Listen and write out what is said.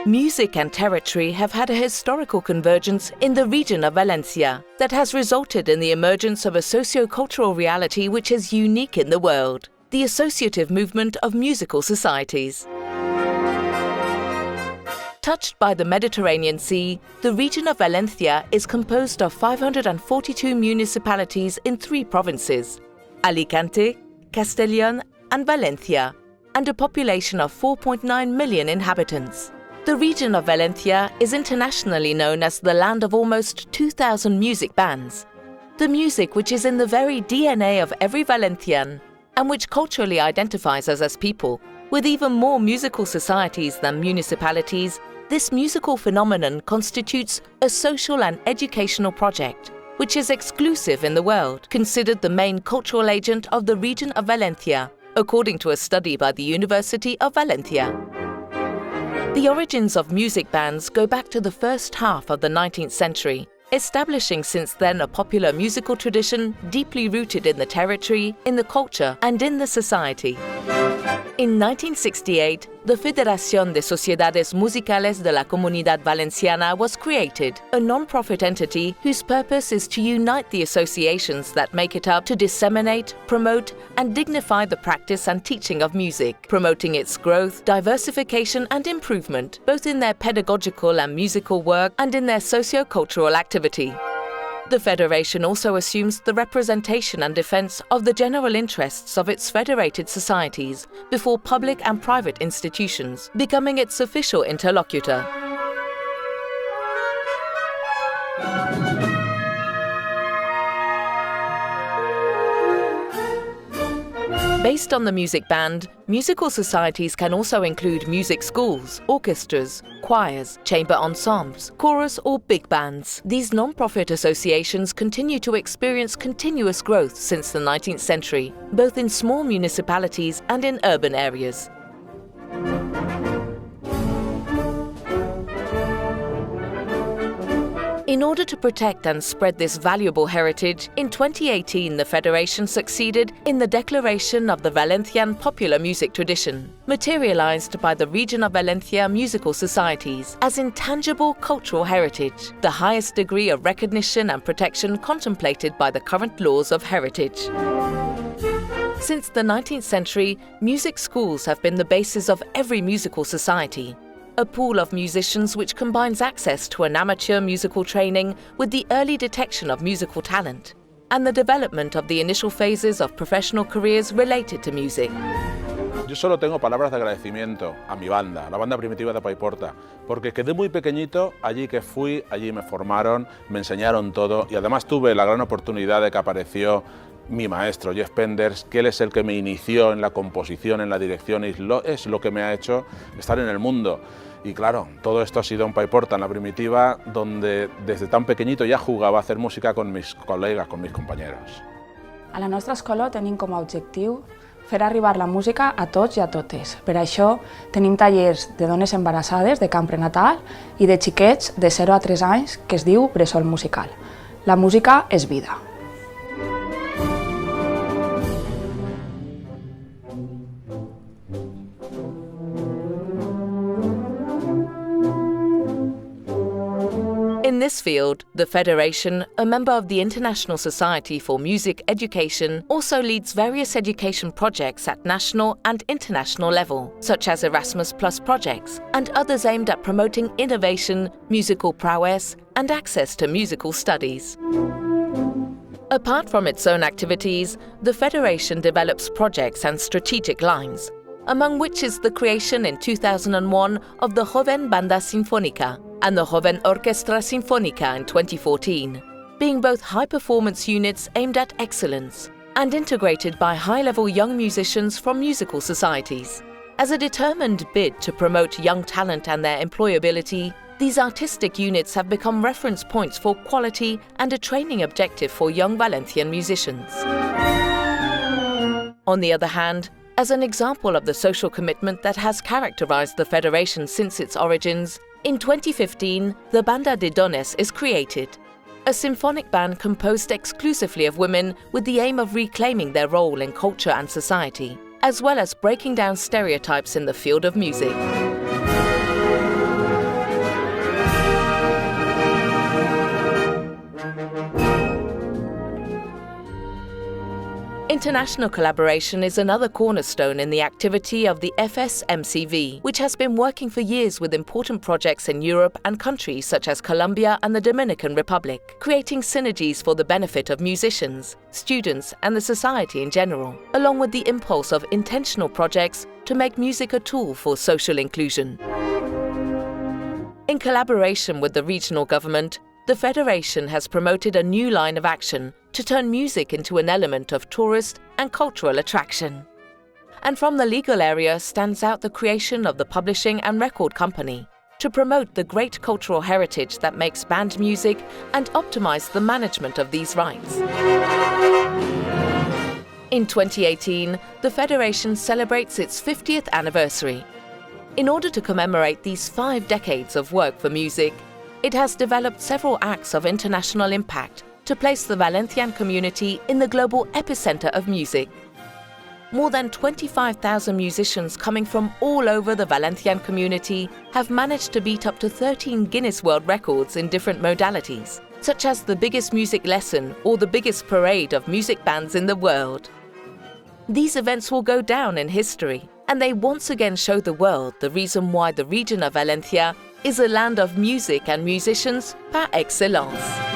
Music and territory have had a historical convergence in the region of Valencia that has resulted in the emergence of a socio-cultural reality which is unique in the world, the associative movement of musical societies. Touched by the Mediterranean Sea, the region of Valencia is composed of 542 municipalities in 3 provinces, Alicante, Castellón and Valencia, and a population of 4.9 million inhabitants. The region of Valencia is internationally known as the land of almost 2,000 music bands. The music which is in the very DNA of every Valencian and which culturally identifies us as people. With even more musical societies than municipalities, this musical phenomenon constitutes a social and educational project, which is exclusive in the world, considered the main cultural agent of the region of Valencia, according to a study by the University of Valencia. The origins of music bands go back to the first half of the 19th century, establishing since then a popular musical tradition deeply rooted in the territory, in the culture and in the society. In 1968, the Federación de Sociedades Musicales de la Comunidad Valenciana was created, a non-profit entity whose purpose is to unite the associations that make it up to disseminate, promote and dignify the practice and teaching of music, promoting its growth, diversification and improvement, both in their pedagogical and musical work and in their socio-cultural activity. The Federation also assumes the representation and defense of the general interests of its federated societies before public and private institutions, becoming its official interlocutor. Based on the music band, musical societies can also include music schools, orchestras, choirs, chamber ensembles, chorus or big bands. These non-profit associations continue to experience continuous growth since the 19th century, both in small municipalities and in urban areas. In order to protect and spread this valuable heritage, in 2018 the Federation succeeded in the declaration of the Valencian popular music tradition, materialized by the region of Valencia musical societies, as intangible cultural heritage, the highest degree of recognition and protection contemplated by the current laws of heritage. Since the 19th century, music schools have been the basis of every musical society, a pool of musicians which combines access to an amateur musical training with the early detection of musical talent and the development of the initial phases of professional careers related to music. Yo solo tengo palabras de agradecimiento a mi banda, la banda primitiva de Paiporta, porque quedé muy pequeñito, allí que fui, allí me formaron, me enseñaron todo y además tuve la gran oportunidad de que apareció mi maestro, Jeff Penders, que él es el que me inició en la composición, en la dirección y es lo que me ha hecho estar en el mundo. Y claro, todo esto ha sido en Paiporta, en la primitiva, donde desde tan pequeñito ja jugava a hacer música con mis col·legues, con mis compañeros. A la nostra escola tenim com a objectiu fer arribar la música a tots i a totes. Per això tenim tallers de dones embarassades de camp prenatal i de xiquets de 0 a 3 anys que es diu bressol musical. La música és vida. In this field, the Federation, a member of the International Society for Music Education, also leads various education projects at national and international level, such as Erasmus Plus projects, and others aimed at promoting innovation, musical prowess, and access to musical studies. Apart from its own activities, the Federation develops projects and strategic lines, among which is the creation in 2001 of the Joven Banda Sinfónica and the Joven Orquestra Sinfónica in 2014, being both high-performance units aimed at excellence and integrated by high-level young musicians from musical societies. As a determined bid to promote young talent and their employability, these artistic units have become reference points for quality and a training objective for young Valencian musicians. On the other hand, as an example of the social commitment that has characterized the Federation since its origins, in 2015, the Banda de Dones is created, a symphonic band composed exclusively of women with the aim of reclaiming their role in culture and society, as well as breaking down stereotypes in the field of music. International collaboration is another cornerstone in the activity of the Fsmc, which has been working for years with important projects in Europe and countries such as Colombia and the Dominican Republic, creating synergies for the benefit of musicians, students and the society in general, along with the impulse of intentional projects to make music a tool for social inclusion. In collaboration with the regional government, the Federation has promoted a new line of action to turn music into an element of tourist and cultural attraction. And from the legal area stands out the creation of the publishing and record company to promote the great cultural heritage that makes band music and optimize the management of these rights. In 2018, the Federation celebrates its 50th anniversary. In order to commemorate these 5 decades of work for music, it has developed several acts of international impact to place the Valencian community in the global epicenter of music. More than 25,000 musicians coming from all over the Valencian community have managed to beat up to 13 Guinness World Records in different modalities, such as the biggest music lesson or the biggest parade of music bands in the world. These events will go down in history, and they once again show the world the reason why the region of Valencia is a land of music and musicians par excellence.